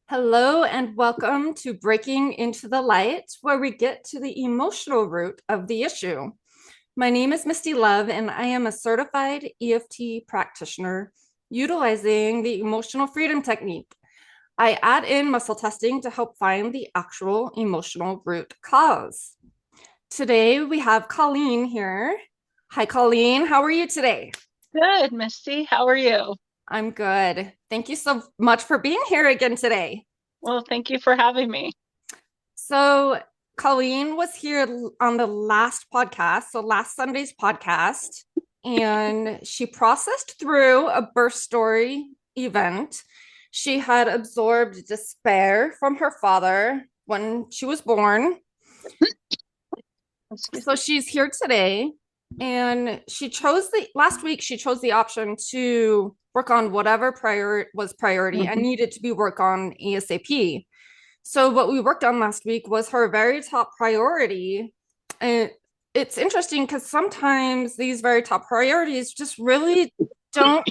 Hello and welcome to Breaking into the Light, where we get to the emotional root of the issue. My name is Misti Love, and I am a certified EFT practitioner utilizing the emotional freedom technique. I add in muscle testing to help find the actual emotional root cause. Today we have Colleen here. Hi, Colleen. How are you today? Good, Misty. How are you? I'm good. Thank you so much for being here again today. Well, thank you for having me. So Colleen was here on the last podcast, so last Sunday's podcast, and she processed through a birth story event. She had absorbed despair from her father when she was born. Excuse So me. she's here today, and last week she chose the option to work on whatever was priority and Mhm. needed to be worked on ASAP. So what we worked on last week was her very top priority. And it's interesting because sometimes these very top priorities just really don't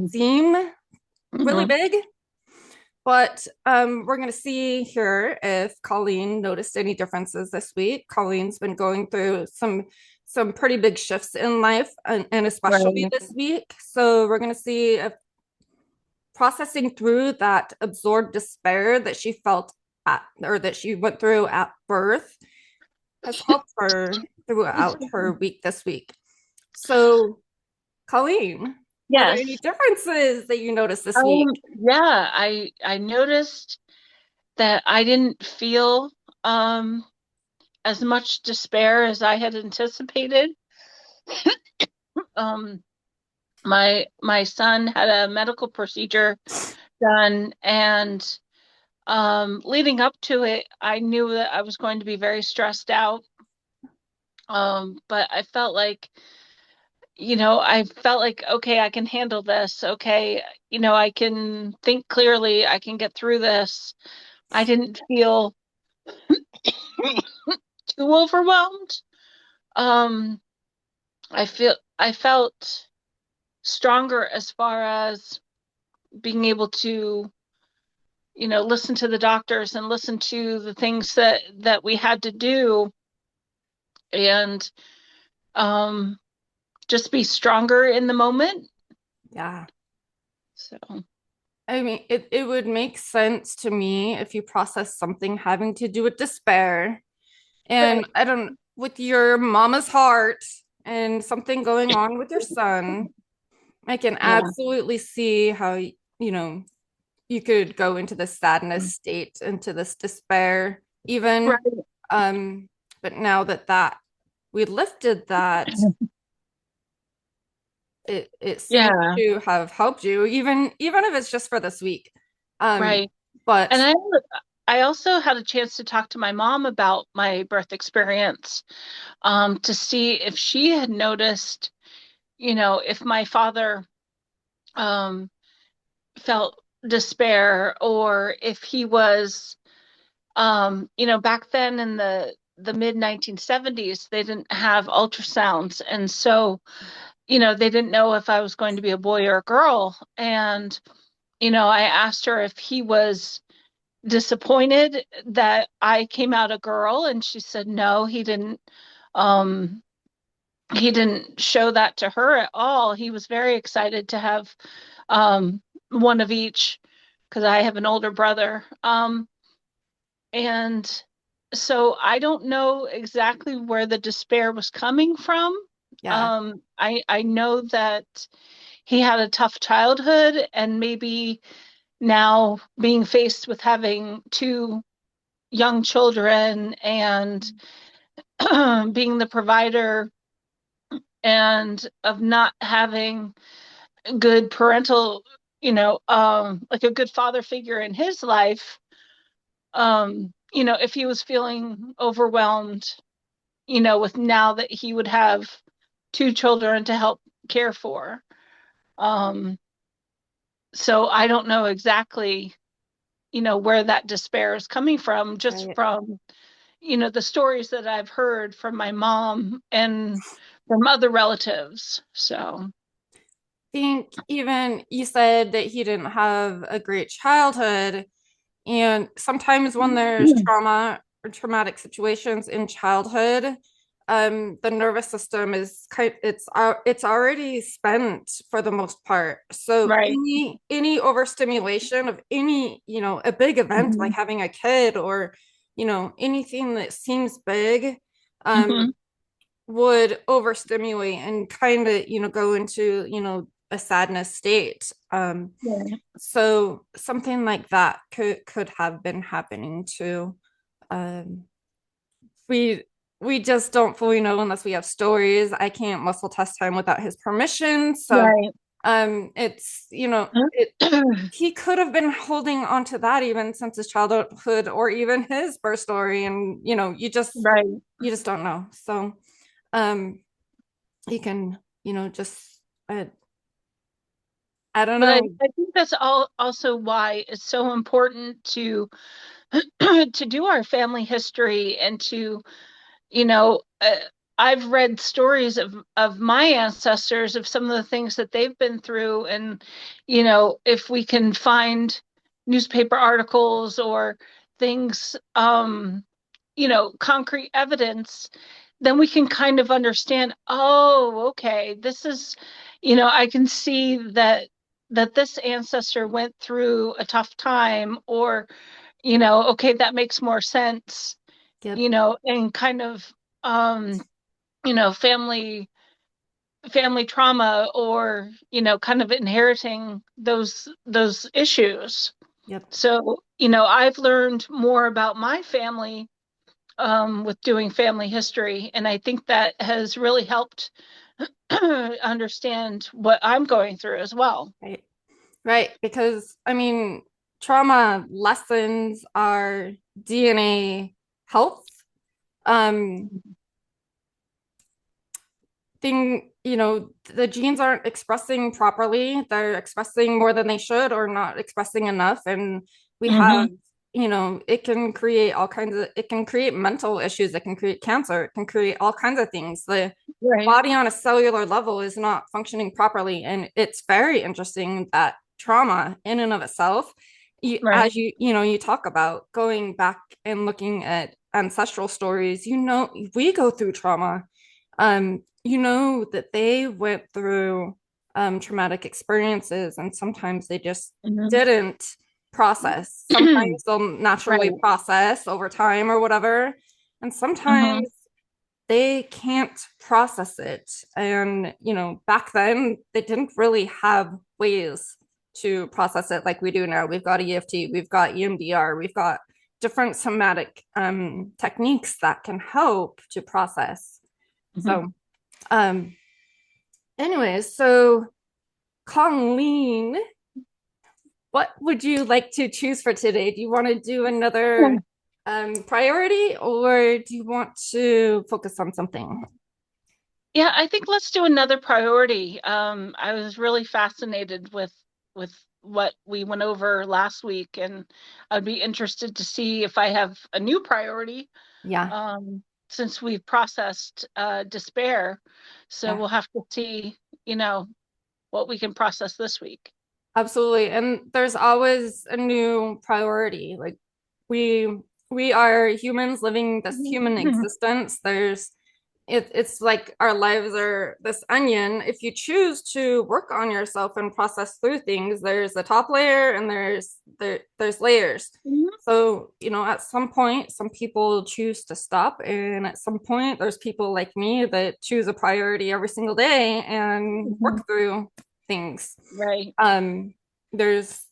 seem really Mhm. big. But we're going to see here if Colleen noticed any differences this week. Colleen's been going through some pretty big shifts in life, and especially Right. this week. So we're going to see if processing through that absorbed despair that she felt at, or that she went through at birth has helped her throughout her week this week. So, Colleen, were there any Yes. differences that you noticed this week? Yeah, I noticed that I didn't feel as much despair as I had anticipated. Um my son had a medical procedure done, and leading up to it, I knew that I was going to be very stressed out. But I felt like, okay, I can handle this. Okay, I can think clearly. I can get through this. I didn't feel too overwhelmed. Um, I felt stronger as far as being able to, listen to the doctors and listen to the things that we had to do, and um, just be stronger in the moment. Yeah. So, I mean, it would make sense to me if you process something having to do with despair. And right. I don't, with your mama's heart and something going on with your son, I can Yeah. absolutely see how, you could go into this sadness state, into this despair, even. Right. Um, but now that we lifted that, it seems Yeah. to have helped you, even if it's just for this week. Um, Right. And but I also had a chance to talk to my mom about my birth experience, to see if she had noticed, if my father um, felt despair, or if he was, back then in the mid 1970s, they didn't have ultrasounds. And so, they didn't know if I was going to be a boy or a girl. And, I asked her if he was disappointed that I came out a girl, and she said no, um he didn't show that to her at all. He was very excited to have um one of each, because I have an older brother. And so I don't know exactly where the despair was coming from. yeah, I know that he had a tough childhood, and maybe now being faced with having two young children, and being the provider, and of not having good parental, like a good father figure in his life. If he was feeling overwhelmed, with now that he would have two children to help care for. Um, so I don't know exactly, where that despair is coming from, just right. from the stories that I've heard from my mom and from other relatives. So, Think even you said that he didn't have a great childhood, And sometimes when there's trauma or traumatic situations in childhood, the nervous system is it's already spent for the most part. So Right. any overstimulation of any, a big event like Hmm. having a kid or, anything that seems big, Hmm. would overstimulate and kind of, go into, a sadness state. Right. So something like that could have been happening too. Um, we we just don't fully know unless we have stories. I can't muscle test him without his permission. So Right. it's, he could have been holding on to that even since his childhood or even his birth story. And Right. you just don't know. So um you can, just uh, I don't But know. I think that's all also why it's so important to to do our family history and to, you know, I've read stories of my ancestors of some of the things that they've been through, and if we can find newspaper articles or things, concrete evidence, then we can kind of understand, oh, okay, this is, I can see that this ancestor went through a tough time, or, okay, that makes more sense, Yep. and kind of, um, family trauma, or, kind of inheriting those issues. Yep. So, I've learned more about my family, with doing family history, and I think that has really helped understand what I'm going through as well. Right. Right. Because I mean, trauma lessens our DNA health. Um, the genes aren't expressing properly. They're expressing more than they should or not expressing enough. And we have, Hmm. it can create it can create mental issues. It can create cancer. It can create all kinds of things. The Right. body on a cellular level is not functioning properly. And it's very interesting that trauma in and of itself, Right. as you talk about going back and looking at ancestral stories, we go through trauma. That they went through traumatic experiences, and sometimes they just Hmm. didn't process. Sometimes they'll Right. naturally process over time or whatever, and Hmm. sometimes they can't process it. And, back then they didn't really have ways to process it like we do now. We've got EFT, we've got EMDR, we've got different somatic techniques that can help to process. Hmm. So, um, anyways, so Colleen, what would you like to choose for today? Do you want to do another priority, or do you want to focus on something? Yeah, I think let's do another priority. I was really fascinated with what we went over last week, and I'd be interested to see if I have a new priority, Yeah, since we've processed despair. So yeah, we'll have to see, you know, what we can process this week. absolutely. And there's always a new priority. Like we we are humans living this human existence. It's like our lives are this onion. If you choose to work on yourself and process through things, there's a top layer and there's layers. Mhm. So, at some point, some people choose to stop. And at some point, there's people like me that choose a priority every single day and Mhm. work through things. Right. Um, there's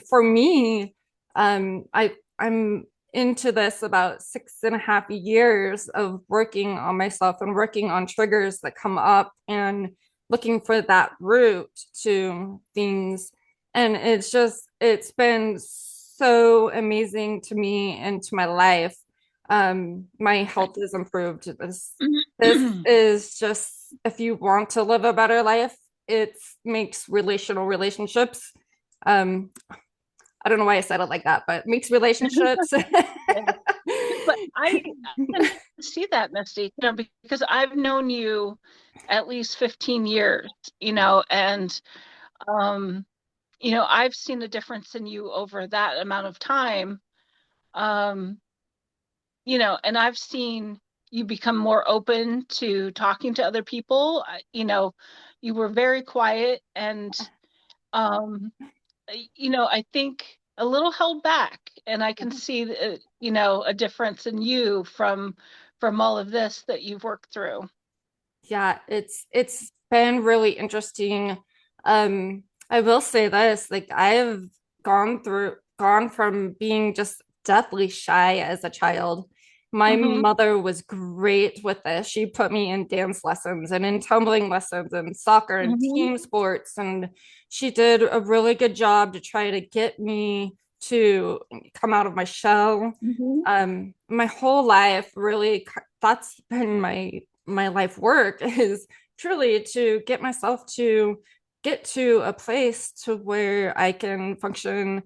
for me, I'm into this about 6.5 years of working on myself and working on triggers that come up and looking for that root to things. And it's been so amazing to me and to my life. My health is improved. This is just, if you want to live a better life, it makes relational relationships, um I don't know why I said it like that, but makes relationships. Yeah. But I can see that, Misty, because I've known you at least 15 years, and um, I've seen a difference in you over that amount of time. Um, and I've seen you become more open to talking to other people. You were very quiet and, um, I think a little held back, and I can see, a difference in you from all of this that you've worked through. Yeah, it's been really interesting. I will say this, like I've gone from being just deathly shy as a child. My Mm-hmm. mother was great with this. She put me in dance lessons and in tumbling lessons and soccer and Mm-hmm. team sports, and she did a really good job to try to get me to come out of my shell. Mm-hmm. My whole life really, that's been my life work is truly to get myself to get to a place to where I can function.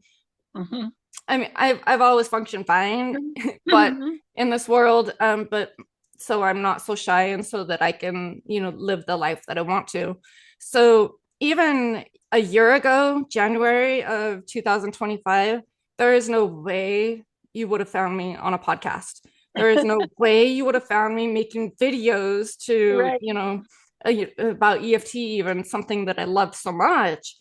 Mm-hmm. I mean, I've always functioned fine, but Mm-hmm. in this world, but so I'm not so shy, and so that I can, live the life that I want to. So even a year ago, January of 2025, there is no way you would have found me on a podcast. There is no way you would have found me making videos to, Right. about EFT, even something that I loved so much.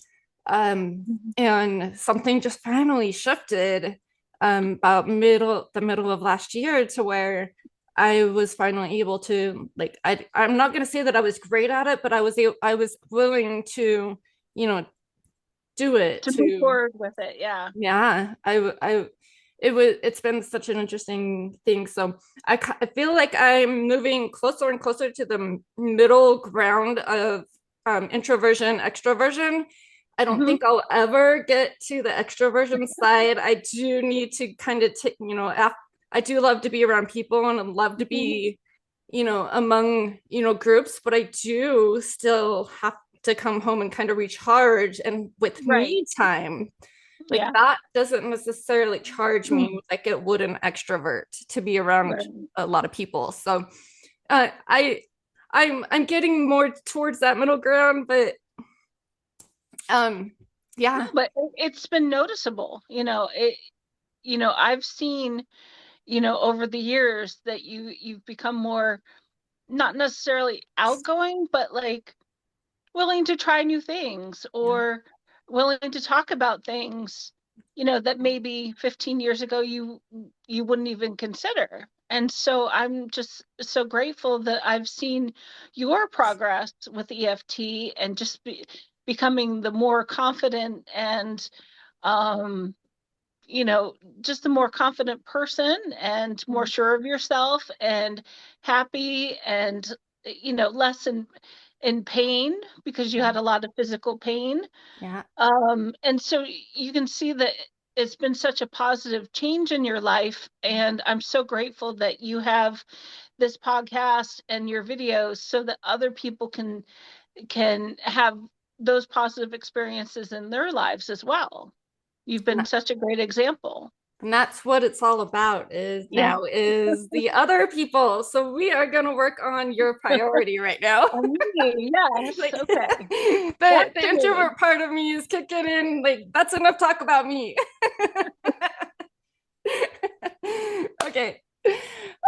Um, and something just finally shifted about the middle of last year to where I was finally able to, like, I'm not going to say that I was great at it, but I was willing to, you know do it To move to. forward with it, yeah. Yeah, it's been such an interesting thing. So I feel like I'm moving closer and closer to the middle ground of introversion, extroversion. I don't Mm-hmm. think I'll ever get to the extroversion side. I do need to kind of take, I do love to be around people and I love to Mm-hmm. be, among, groups, but I do still have to come home and kind of recharge and with Right. me time. Like Yeah. that doesn't necessarily charge me Mm. like it would an extrovert to be around Right. a lot of people. So uh, I I'm getting more towards that middle ground, but um No, yeah. but it's been noticeable. I've seen, over the years that you've become more, not necessarily outgoing, but like willing to try new things, Yeah. or willing to talk about things, that maybe 15 years ago you wouldn't even consider. And so I'm just so grateful that I've seen your progress with EFT, and just becoming the more confident and, um, just a more confident person, and more sure of yourself, and happy, and, less in pain, because you Yeah. had a lot of physical pain. Yeah. And so you can see that it's been such a positive change in your life. And I'm so grateful that you have this podcast and your videos, so that other people can have those positive experiences in their lives as well. You've been And such a great example. that's what it's all about is Yeah. now is the other people. So we are going to work on your priority right now. Me, yes. Like Okay. the Activated. introvert part of me is kicking in. Like that's enough talk about me. Okay.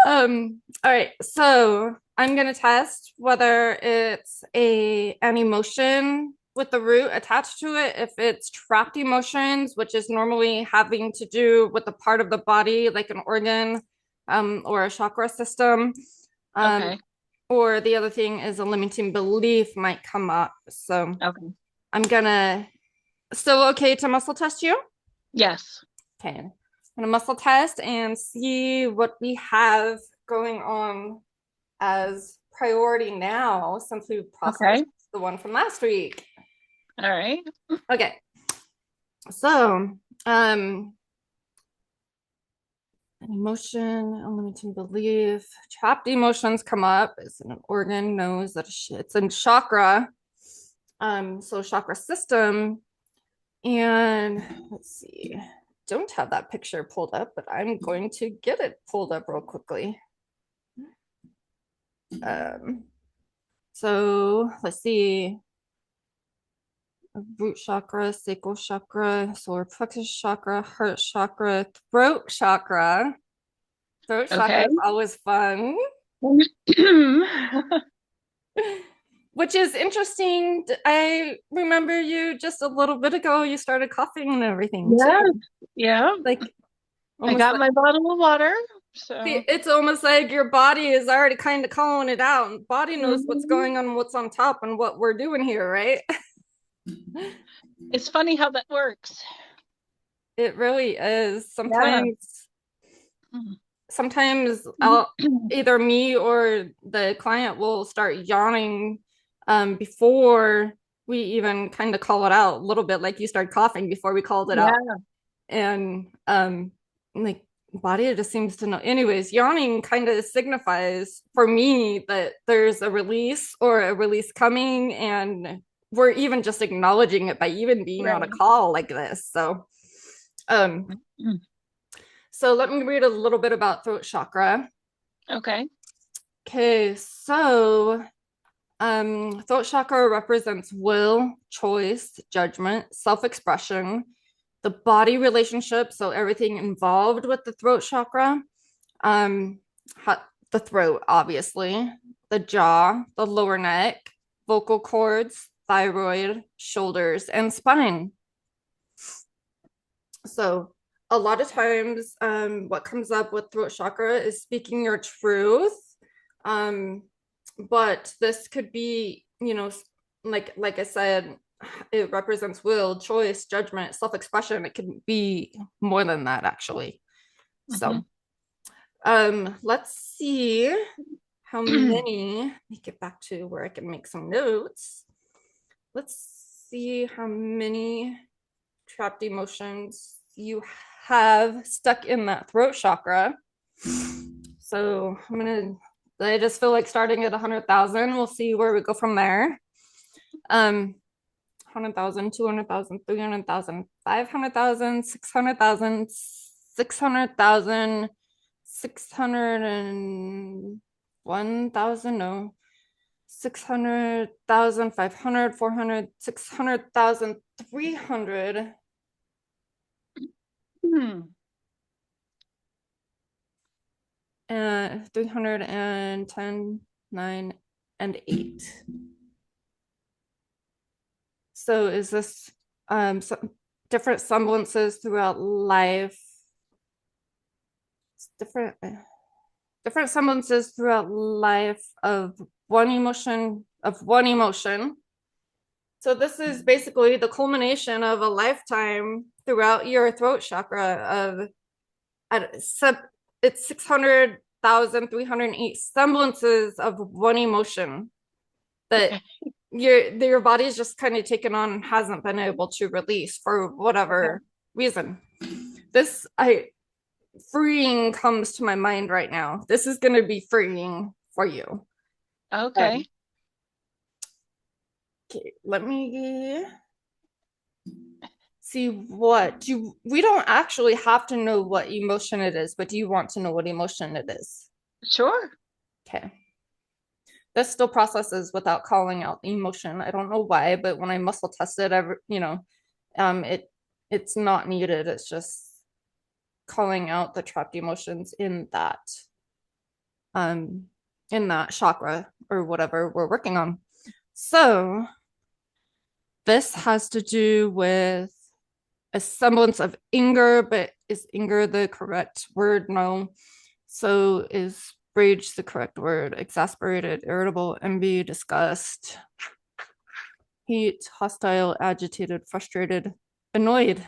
All right. So I'm gonna test whether it's an emotion with the root attached to it. If it's trapped emotions, which is normally having to do with the part of the body, like an organ, or a chakra system. Um, Okay. or the other thing is a limiting belief might come up. So Okay. I'm gonna still okay to muscle test you? Yes. Okay. I'm gonna muscle test and see what we have going on as priority now since we've processed Okay. the one from last week. All right. Okay. So, an emotion, a limiting belief, trapped emotions come up. It's in an organ, knows that it's in chakra. So chakra system. And let's see. Don't have that picture pulled up, but I'm going to get it pulled up real quickly. Um, so let's see. root chakra, sacral chakra, solar plexus chakra, heart chakra, throat chakra. Throat chakra Okay. is always fun. Which is interesting. I remember you just a little bit ago, you started coughing and everything too. Yeah, yeah. Like I almost got like my bottle of water. So, it's almost like your body is already kind of calling it out. And body knows what's mhm. going on, what's on top, and what we're doing here, right? It's funny how that works. It really is. Yeah. Sometimes I'll either me or the client will start yawning before we even kind of call it out a little bit, like you started coughing before we called it out. Yeah. And like body just seems to know. Anyways, yawning kind of signifies for me that there's a release or a release coming, and we're even just acknowledging it by even being on a Right. call like this. Um, so let me read a little bit about throat chakra. Okay. Okay, so throat chakra represents will, choice, judgment, self-expression, the body relationship, so everything involved with the throat chakra, um, the throat, obviously, the jaw, the lower neck, vocal cords, thyroid, shoulders, and spine. So a lot of times, what comes up with throat chakra is speaking your truth. Um, but this could be, like I said, it represents will, choice, judgment, self-expression. It can be more than that, actually. Mhm. So, let's see how many. Let me get back to where I can make some notes. Let's see how many trapped emotions you have stuck in that throat chakra. So I just feel like starting at 100,000. We'll see where we go from there. 100,000, 200,000, 300,000, 500,000, 600,000, 600,000, 601,000. No, 600,000, 500, 400, 600,000, 300. Hmm. 310, 9, and 8. So is this some different semblances throughout life? Different different semblances throughout life of one emotion. So this is basically the culmination of a lifetime throughout your throat chakra of it's 600,308 semblances of one emotion that Okay. your body is just kind of taken on and hasn't been able to release for Okay. whatever reason. This I freeing comes to my mind right now. This is going to be freeing for you. Okay. Um, okay, let me see what you. We don't actually have to know what emotion it is, but do you want to know what emotion it is? Sure. Okay. This still processes without calling out the emotion. I don't know why, but when I muscle test it, it's not needed. It's just calling out the trapped emotions um in that chakra or whatever we're working on. So this has to do with a semblance of anger, but is anger the correct word? No. So is rage the correct word? Exasperated, irritable, envy, disgust, hate, hostile, agitated, frustrated, annoyed.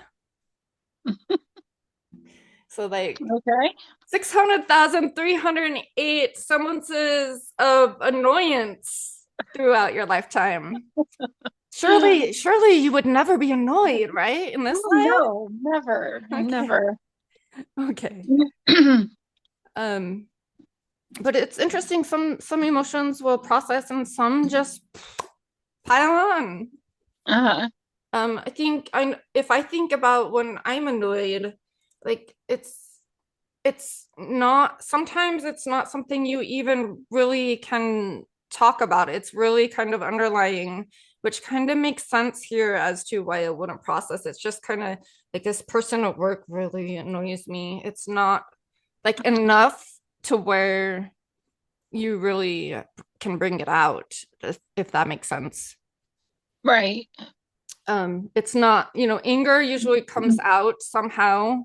So like Okay. 600,308 semblances of annoyance throughout your lifetime. Surely you would never be annoyed, right? In this Oh, life? no, never, Okay. never. Okay. Um, but it's interesting. Some emotions will process and some just pile on. Uh-huh. If I think about when I'm annoyed, like it's not sometimes it's not something you even really can talk about. It's really kind of underlying which kind of makes sense here as to why I wouldn't process. It's just kind of like this person at work really annoys me. It's not like enough to where you really can bring it out, if that makes sense. Right. It's not, anger usually comes out somehow.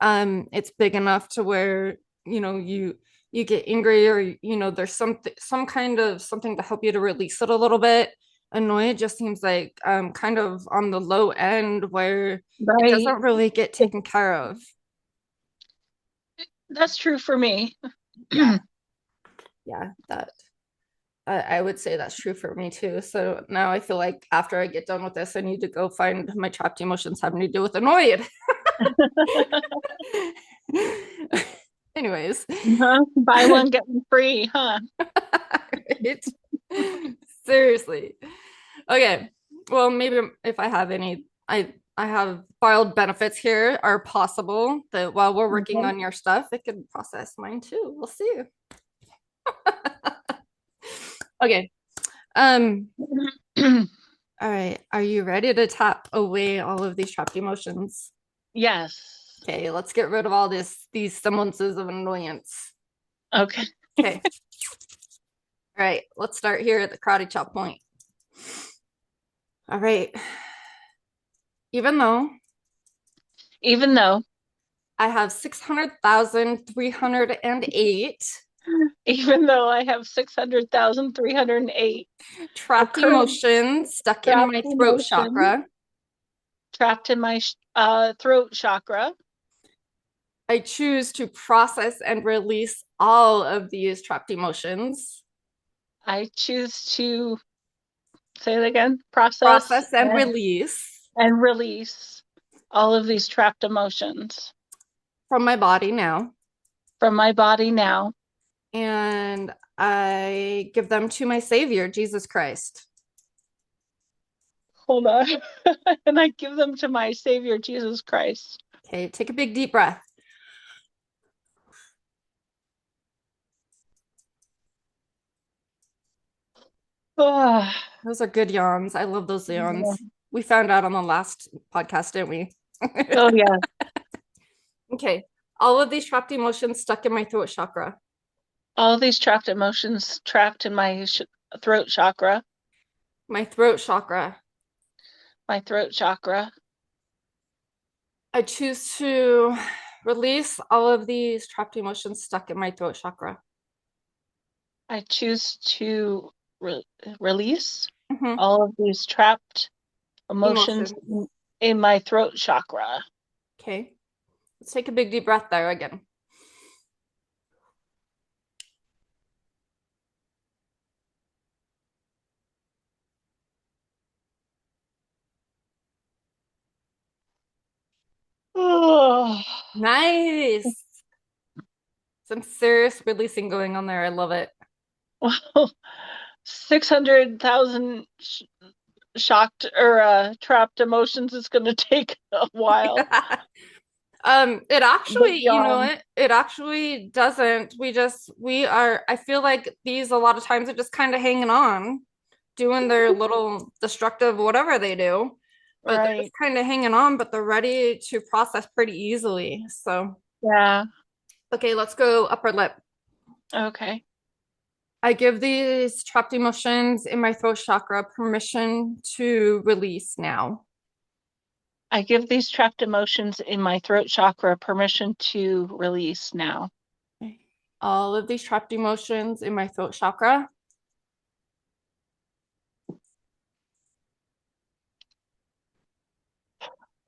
It's big enough to where, you get angry, or there's some kind of something to help you to release it a little bit. Annoyed just seems like kind of on the low end where it Right. doesn't really get taken care of. That's true for me. Yeah, yeah, that I would say that's true for me too. So now I feel like after I get done with this, I need to go find my trapped emotions having to do with annoyed. Anyways, Buy one, get one free, huh? right? Seriously. Okay. Well, maybe if I have any, I have filed benefits here are possible that while we're working Okay. on your stuff, it could process mine too. We'll see. Okay. Um, all right. Are you ready to tap away all of these trapped emotions? Yes. Okay, let's get rid of all these semblances of annoyance. Okay. Okay. All right, let's start here at the karate chop point. All right. Even though Even though, I have 600,308 even though I have 600,308 trapped occurring emotions stuck in trapped my throat emotions chakra, trapped in my throat chakra, I choose to process and release all of these trapped emotions. I choose to say it again, process Process and release and release all of these trapped emotions from my body now. from my body now. And I give them to my Savior, Jesus Christ. Hold on. And I give them to my Savior, Jesus Christ. Okay, take a big deep breath. Oh, Those are good yawns. I love those yawns. We found out on the last podcast, didn't we? oh yeah. Okay, all of these trapped emotions stuck in my throat chakra. All these trapped emotions trapped in my throat chakra, My throat chakra. my throat chakra. I choose to release all of these trapped emotions stuck in my throat chakra. I choose to release Mhm. all of these trapped emotions Emotions. in my throat chakra. Okay, let's take a big deep breath there again. Oh, Nice. Some serious releasing going on there. I love it. wow. 600,000 shocked or trapped emotions is going to take a while. It But actually, yawn. it actually doesn't. We are, I feel like these a lot of times are just kind of hanging on, doing their little destructive whatever they do, but they're just Right. kind of hanging on, but they're ready to process pretty easily. So, Yeah. okay, let's go upper lip. Okay. I give these trapped emotions in my throat chakra permission to release now. I give these trapped emotions in my throat chakra permission to release now. All of these trapped emotions in my throat chakra.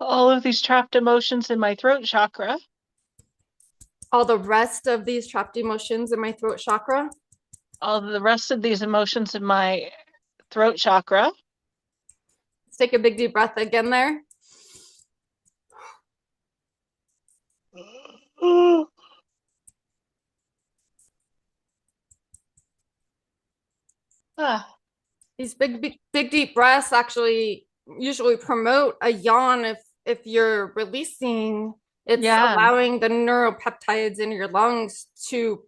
All of these trapped emotions in my throat chakra. All the rest of these trapped emotions in my throat chakra. All of the rest of these emotions in my throat chakra. Let's take a big deep breath again there. Ah, These big deep breaths actually usually promote a yawn if you're releasing. It's yeah. allowing the neuropeptides in your lungs to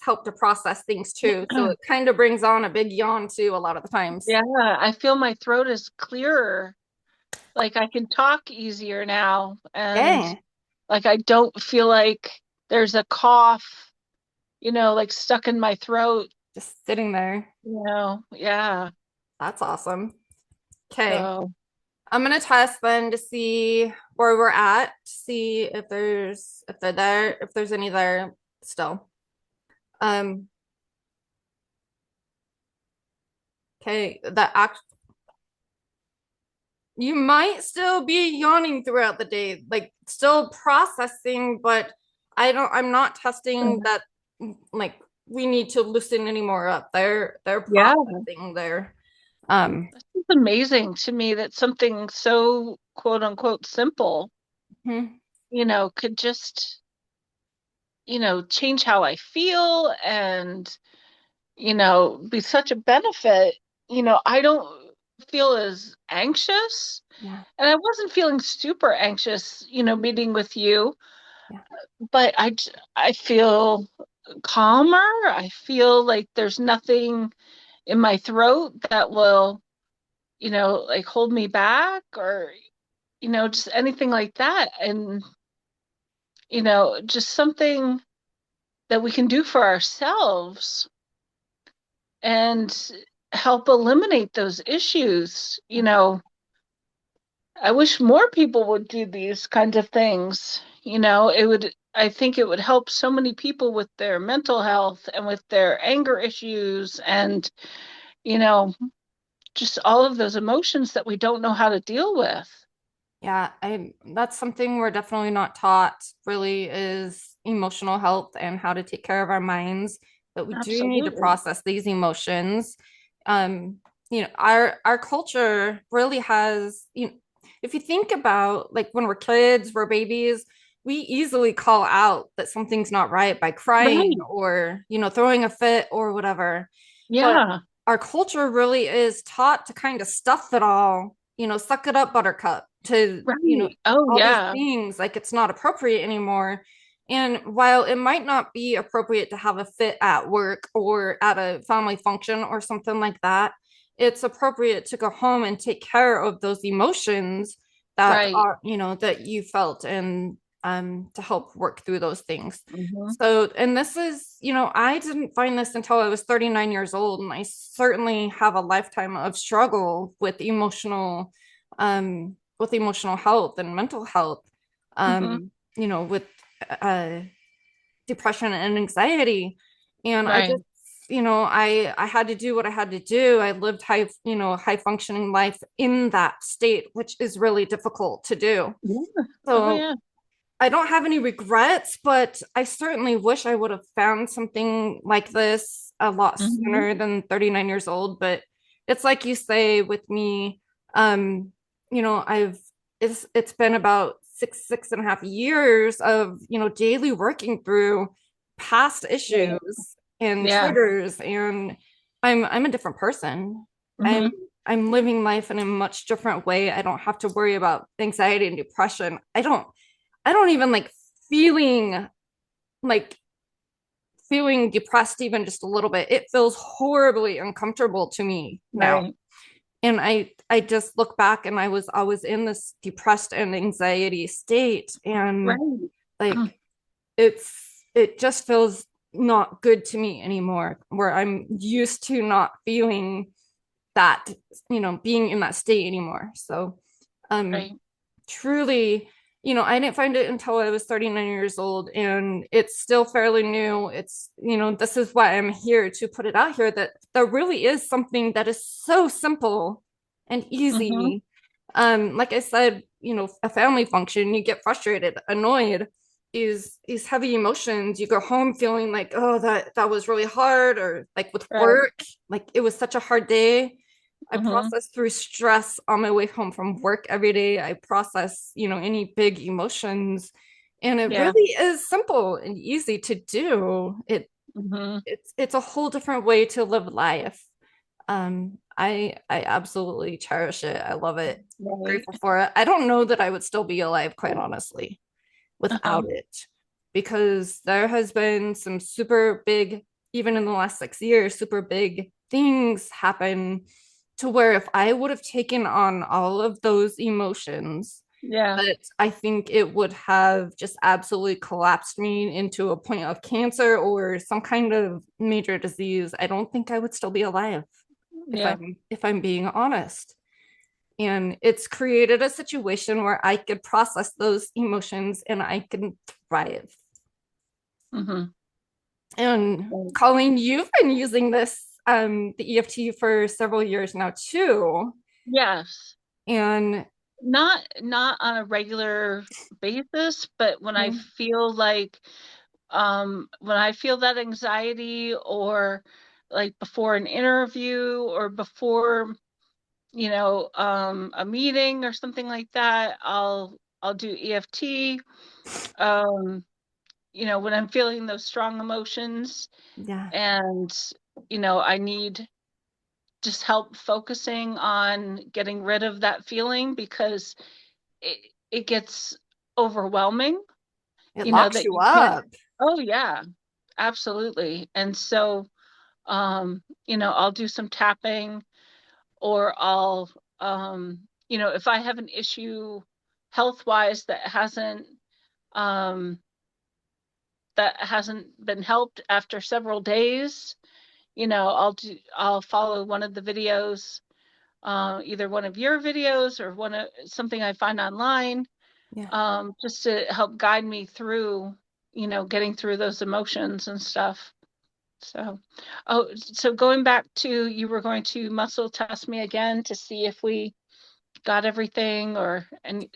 help to process things too. So it kind of brings on a big yawn too a lot of the times. Yeah, I feel my throat is clearer. Like I can talk easier now, and Dang, like I don't feel like there's a cough, like stuck in my throat, just sitting there. Yeah. That's awesome. Okay. So, I'm gonna test then to see where we're at, to see if they're there, if there's any there still. Um, okay, you might still be yawning throughout the day, like still processing, but I'm not testing that like we need to loosen any more up. They're yeah, processing there. Um, it's amazing to me that something so quote unquote simple, hmm, could just, change how I feel and, be such a benefit. I don't feel as anxious, yeah, and I wasn't feeling super anxious, meeting with you, yeah, but I feel calmer. I feel like there's nothing in my throat that will, like hold me back or, just anything like that. And, just something that we can do for ourselves and help eliminate those issues. I wish more people would do these kinds of things. I think it would help so many people with their mental health and with their anger issues and, you know, just all of those emotions that we don't know how to deal with. yeah. I That's something we're definitely not taught really is emotional health and how to take care of our minds. But we do need to Absolutely. process these emotions. Um, our culture really has, if you think about like when we're kids, we're babies, we easily call out that something's not right by crying Right. or, throwing a fit or whatever. But Yeah. our culture really is taught to kind of stuff it all, suck it up, buttercup, to, Right. Oh, all these yeah. things like it's not appropriate anymore. And while it might not be appropriate to have a fit at work or at a family function or something like that, it's appropriate to go home and take care of those emotions that Right. are, that you felt and to help work through those things. Hmm. So, and this is, I didn't find this until I was 39 years old, and I certainly have a lifetime of struggle with emotional health and mental health, Hmm. with uh, depression and anxiety. And I Right. just, I had to do what I had to do. I lived high functioning life in that state, which is really difficult to do. Yeah. Oh, So yeah. I don't have any regrets, but I certainly wish I would have found something like this a lot Hmm. sooner than 39 years old. But it's like you say with me, um, I've it's been about six and a half years of, daily working through past Right. issues and Yeah. triggers, and I'm a different person. I'm Hmm. I'm living life in a much different way. I don't have to worry about anxiety and depression. I don't even feeling like feeling depressed even just a little bit. It feels horribly uncomfortable to me now. Right. And I just look back and I was in this depressed and anxiety state, and Right. like it just feels not good to me anymore, where I'm used to not feeling that, being in that state anymore. So um Right. truly, I didn't find it until I was 39 years old, and it's still fairly new. It's, this is why I'm here to put it out here, that there really is something that is so simple and Hmm. easy. Like I said, a family function, you get frustrated, annoyed, is heavy emotions. You go home feeling like, oh, that was really hard, or like with Right. work, like it was such a hard day. I Hmm. process through stress on my way home from work every day. I process, any big emotions. And it Yeah. really is simple and easy to do. Hmm. It's a whole different way to live life. I absolutely cherish it. I love it. Right. Grateful for it. I don't know that I would still be alive, quite honestly, without Uh-huh. it. because there has been some super big, even in the last 6 years, super big things happen to where if I would have taken on all of those emotions, Yeah. that I think it would have just absolutely collapsed me into a point of cancer or some kind of major disease. I don't think I would still be alive Yeah. if I'm being honest. And it's created a situation where I could process those emotions and I can thrive. Hmm. And Colleen, you've been using this the EFT for several years now too. Yes. And Not on a regular basis, but when I feel that anxiety, or like before an interview, or before, a meeting or something like that, I'll do EFT. Um, when I'm feeling those strong emotions, yeah, and I need just help focusing on getting rid of that feeling, because it gets overwhelming, it locks that you you can't. up. Oh yeah, absolutely. And so, I'll do some tapping, or if I have an issue health wise um, that hasn't been helped after several days, I'll follow one of the videos, either one of your videos or something I find online, Yeah. just to help guide me through, getting through those emotions and stuff. So, so going back to, you were going to muscle test me again to see if we got everything, or and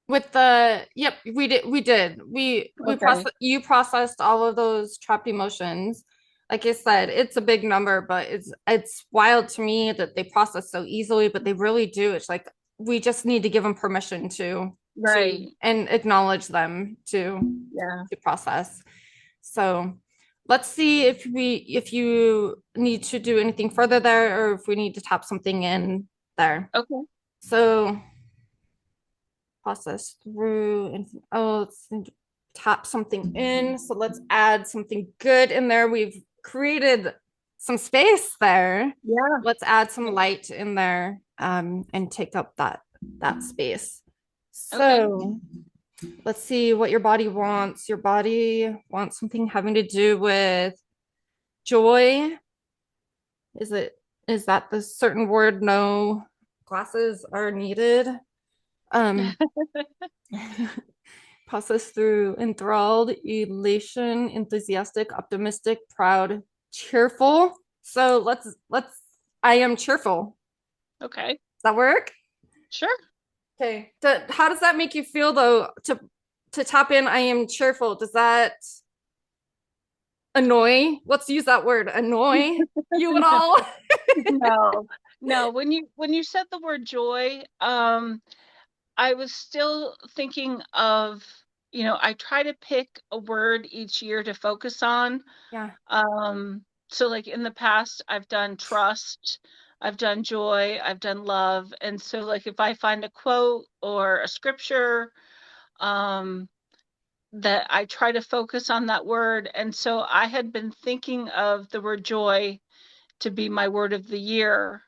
With the yep, we okay, process you processed all of those trapped emotions. Like I said, it's a big number, but it's wild to me that they process so easily, but they really do. It's like we just need to give them permission to right, and acknowledge them yeah, to process. So let's see if you need to do anything further there or if we need to tap something in there. okay, So process through and let's tap something in. So let's add something good in there. We've created some space there. yeah, Let's add some light in there and take up that space. okay, So let's see what your body wants. Your body wants something having to do with joy. Is it is that the certain word? No glasses are needed. Um process through enthralled, elation, enthusiastic, optimistic, proud, cheerful. So let's I am cheerful. okay, Does that work? sure. Okay. How does that make you feel though to tap in I am cheerful? Does that annoy? Let's use that word, annoy you at all? No, no. When you said the word joy, I was still thinking of, I try to pick a word each year to focus on. Yeah. So like in the past, I've done trust, I've done joy, I've done love. And so like if I find a quote or a scripture, um, that I try to focus on that word. And so I had been thinking of the word joy to be my word of the year.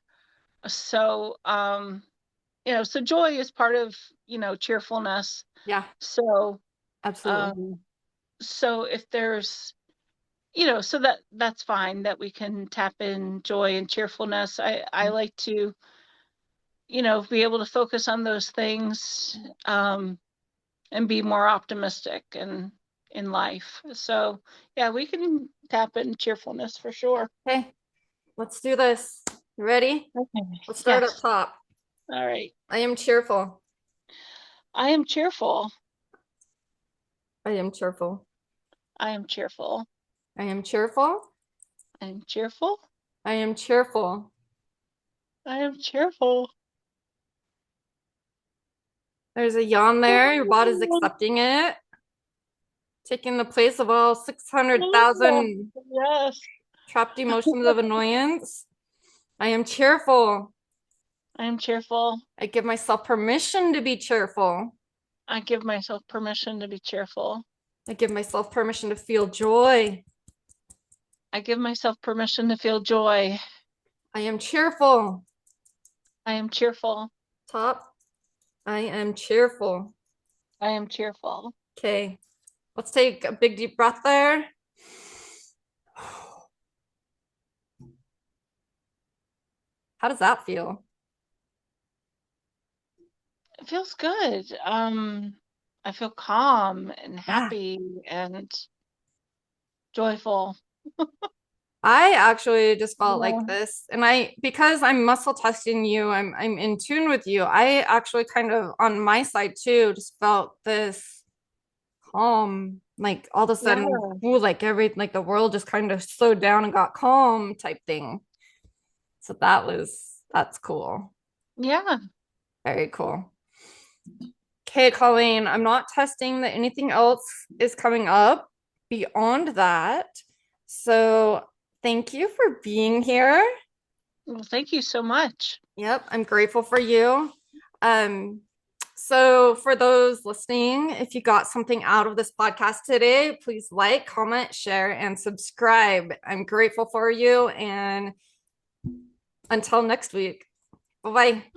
So, so joy is part of, cheerfulness. Yeah, So, absolutely. um, so if there's, so that's fine that we can tap in joy and cheerfulness. I like to, be able to focus on those things, and be more optimistic in life. So yeah, we can tap in cheerfulness for sure. Okay, let's do this. You ready? Okay. Let's start up Yes. top. All right. I am cheerful. I am cheerful. I am cheerful. I am cheerful. I am cheerful. I am cheerful. I am cheerful. I am cheerful. There's a yawn there. Your body's accepting it, taking the place of all 600,000 Yes. trapped emotions of annoyance. I am cheerful. I am cheerful. I give myself permission to be cheerful. I give myself permission to be cheerful. I give myself permission to feel joy. I give myself permission to feel joy. I am cheerful. I am cheerful. Top. I am cheerful. I am cheerful. Okay. Let's take a big deep breath there. How does that feel? It feels good. I feel calm and Yeah. happy and joyful. I actually just felt like Yeah. this, and because I'm muscle testing you, I'm in tune with you. I actually kind of on my side too just felt this calm, like all of a Yeah. sudden, ooh, like the world just kind of slowed down and got calm type thing. So that's cool. Yeah. Very cool. Okay, Colleen, I'm not testing that anything else is coming up beyond that. So thank you for being here. Well, thank you so much. Yep, I'm grateful for you. Um, so for those listening, if you got something out of this podcast today, please like, comment, share, and subscribe. I'm grateful for you. And until next week, bye bye.